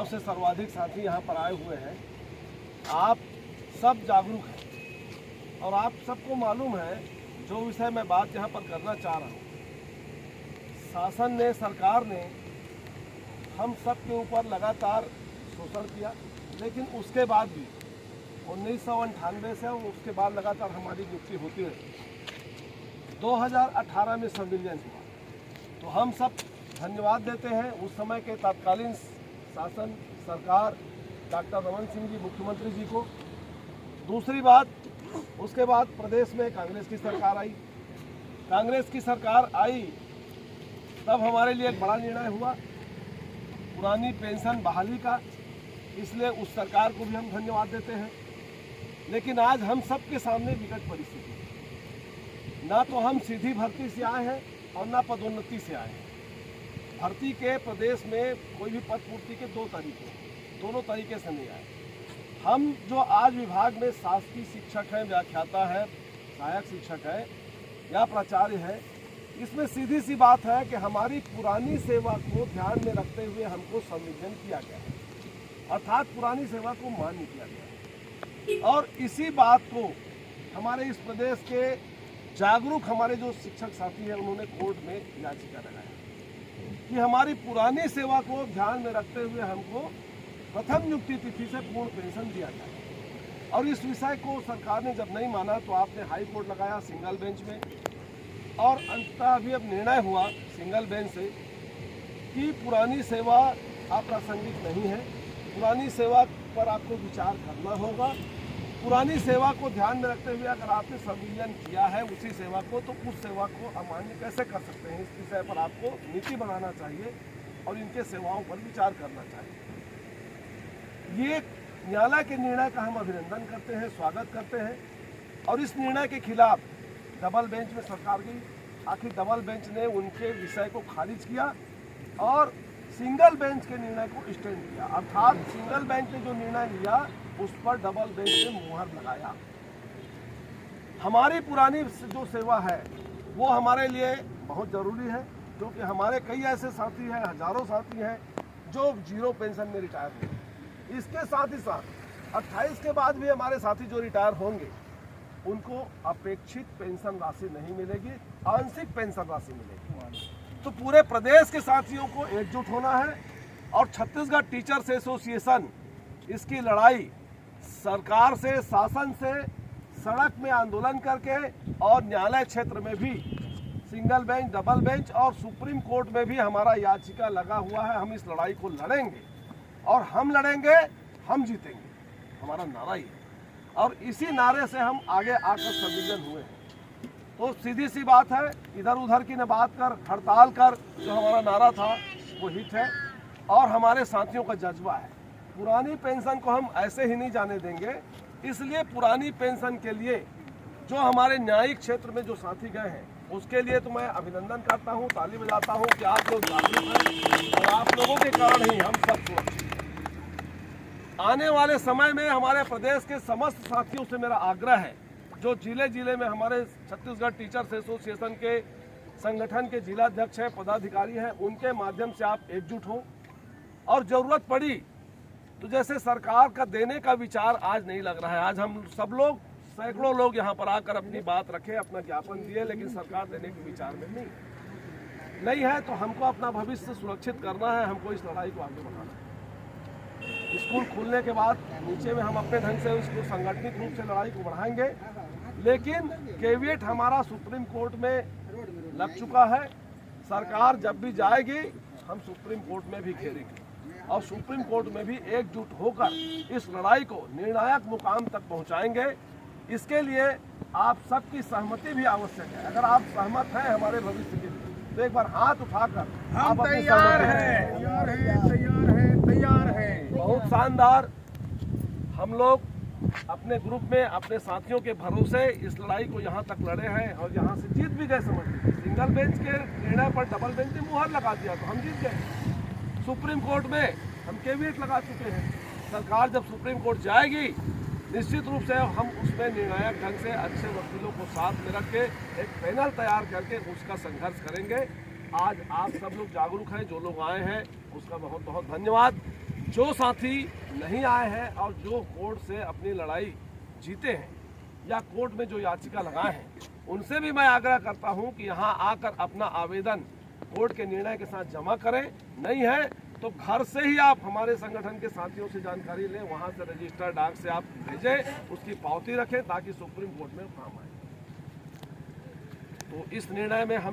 गांव से सर्वाधिक साथी यहाँ पर आए हुए हैं। आप सब जागरूक हैं और आप सबको मालूम है जो विषय मैं बात यहाँ पर करना चाह रहा हूँ। शासन ने, सरकार ने हम सब के ऊपर लगातार शोषण किया, लेकिन उसके बाद भी 1998 से उसके बाद लगातार हमारी नियुक्ति होती रही। 2018 में संविलियन हुआ, तो हम सब धन्यवाद देते हैं उस समय के तत्कालीन शासन सरकार डॉक्टर रमन सिंह जी मुख्यमंत्री जी को। दूसरी बात, उसके बाद प्रदेश में कांग्रेस की सरकार आई। कांग्रेस की सरकार आई तब हमारे लिए एक बड़ा निर्णय हुआ पुरानी पेंशन बहाली का, इसलिए उस सरकार को भी हम धन्यवाद देते हैं। लेकिन आज हम सबके सामने विकट परिस्थिति है। ना तो हम सीधी भर्ती से आए हैं और ना पदोन्नति से आए हैं। भर्ती के प्रदेश में कोई भी पद पूर्ति के दो तरीके हैं, दोनों तरीके से नहीं आए। हम जो आज विभाग में शासकीय शिक्षक हैं, व्याख्याता है, सहायक शिक्षक है या प्राचार्य है, इसमें सीधी सी बात है कि हमारी पुरानी सेवा को ध्यान में रखते हुए हमको संविलियन किया गया है, अर्थात पुरानी सेवा को मान्य किया गया है। और इसी बात को हमारे इस प्रदेश के जागरूक हमारे जो शिक्षक साथी हैं उन्होंने कोर्ट में याचिका लगाया कि हमारी पुरानी सेवा को ध्यान में रखते हुए हमको प्रथम नियुक्ति तिथि से पूर्ण पेंशन दिया जाए। और इस विषय को सरकार ने जब नहीं माना तो आपने हाई कोर्ट लगाया सिंगल बेंच में, और अंततः अभी अब निर्णय हुआ सिंगल बेंच से कि पुरानी सेवा अप्रासंगिक नहीं है, पुरानी सेवा पर आपको विचार करना होगा। पुरानी सेवा को ध्यान में रखते हुए अगर आपने संविलियन किया है उसी सेवा को, तो उस सेवा को अमान्य कैसे कर सकते हैं, इस विषय पर आपको नीति बनाना चाहिए और इनके सेवाओं पर विचार करना चाहिए। ये न्यायालय के निर्णय का हम अभिनंदन करते हैं, स्वागत करते हैं। और इस निर्णय के खिलाफ डबल बेंच में सरकार गई, आखिर डबल बेंच ने उनके विषय को खारिज किया और सिंगल बेंच के निर्णय को स्टैंड किया, अर्थात सिंगल बेंच ने जो निर्णय लिया उस पर डबल बेंच ने मुहर लगाया। हमारी पुरानी जो सेवा है वो हमारे लिए बहुत ज़रूरी है, क्योंकि हमारे कई ऐसे साथी हैं, हजारों साथी हैं जो जीरो पेंशन में रिटायर हुए। इसके साथ ही साथ 28 के बाद भी हमारे साथी जो रिटायर होंगे उनको अपेक्षित पेंशन राशि नहीं मिलेगी, आंशिक पेंशन राशि मिलेगी। तो पूरे प्रदेश के साथियों को एकजुट होना है और छत्तीसगढ़ टीचर्स एसोसिएशन इसकी लड़ाई सरकार से, शासन से, सड़क में आंदोलन करके और न्यायालय क्षेत्र में भी सिंगल बेंच, डबल बेंच और सुप्रीम कोर्ट में भी हमारा याचिका लगा हुआ है। हम इस लड़ाई को लड़ेंगे और हम लड़ेंगे, हम जीतेंगे, हमारा नारा ही है। और इसी नारे से हम आगे आकर संविलियन हुए हैं। तो सीधी सी बात है, इधर उधर की न बात कर, हड़ताल कर, जो हमारा नारा था वो हिट है और हमारे साथियों का जज्बा है। पुरानी पेंशन को हम ऐसे ही नहीं जाने देंगे, इसलिए पुरानी पेंशन के लिए जो हमारे न्यायिक क्षेत्र में जो साथी गए हैं उसके लिए तो मैं अभिनंदन करता हूँ, ताली बजाता हूँ कि आप लोग जागरूक हैं और आप लोगों के कारण ही हम सब सुरक्षित हैं। आने वाले समय में हमारे प्रदेश के समस्त साथियों से मेरा आग्रह है, जो जिले जिले में हमारे छत्तीसगढ़ टीचर्स एसोसिएशन के संगठन के जिलाध्यक्ष हैं, पदाधिकारी हैं, उनके माध्यम से आप एकजुट हों और ज़रूरत पड़ी तो जैसे सरकार का देने का विचार आज नहीं लग रहा है। आज हम सब लोग, सैकड़ों लोग यहाँ पर आकर अपनी बात रखे, अपना ज्ञापन दिए, लेकिन सरकार देने के विचार में नहीं है। तो हमको अपना भविष्य सुरक्षित करना है, हमको इस लड़ाई को आगे बढ़ाना है। स्कूल खुलने के बाद नीचे में हम अपने ढंग से उसको संगठित रूप से लड़ाई को बढ़ाएंगे, लेकिन कैविएट हमारा सुप्रीम कोर्ट में लग चुका है। सरकार जब भी जाएगी हम सुप्रीम कोर्ट में भी घेरेंगे और सुप्रीम कोर्ट में भी एकजुट होकर इस लड़ाई को निर्णायक मुकाम तक पहुंचाएंगे। इसके लिए आप सबकी सहमति भी आवश्यक है। अगर आप सहमत हैं हमारे भविष्य के लिए तो एक बार हाथ उठाकर हम तैयार हैं, तैयार हैं। बहुत शानदार। हम लोग अपने ग्रुप में अपने साथियों के भरोसे इस लड़ाई को यहाँ तक लड़े हैं और यहाँ से जीत भी गए। समझ लीजिए सिंगल बेंच के निर्णय पर डबल बेंच ने मुहर लगा दिया तो हम जीत गए। सुप्रीम कोर्ट में हम कैविएट लगा चुके हैं। सरकार जब सुप्रीम कोर्ट जाएगी निश्चित रूप से हम उसमें निर्णायक ढंग से अच्छे वकीलों को साथ में रख के एक पैनल तैयार करके उसका संघर्ष करेंगे। आज आप सब लोग जागरूक हैं, जो लोग आए हैं उसका बहुत बहुत धन्यवाद। जो साथी नहीं आए हैं और जो कोर्ट से अपनी लड़ाई जीते हैं या कोर्ट में जो याचिका लगाए हैं, उनसे भी मैं आग्रह करता हूं कि यहां आकर अपना आवेदन कोर्ट के निर्णय के साथ जमा करें। नहीं है तो घर से ही आप हमारे संगठन के साथियों से जानकारी लें, वहां से रजिस्टर डाक से आप भेजें, उसकी पावती रखें ताकि सुप्रीम कोर्ट में काम आए। तो इस निर्णय में हम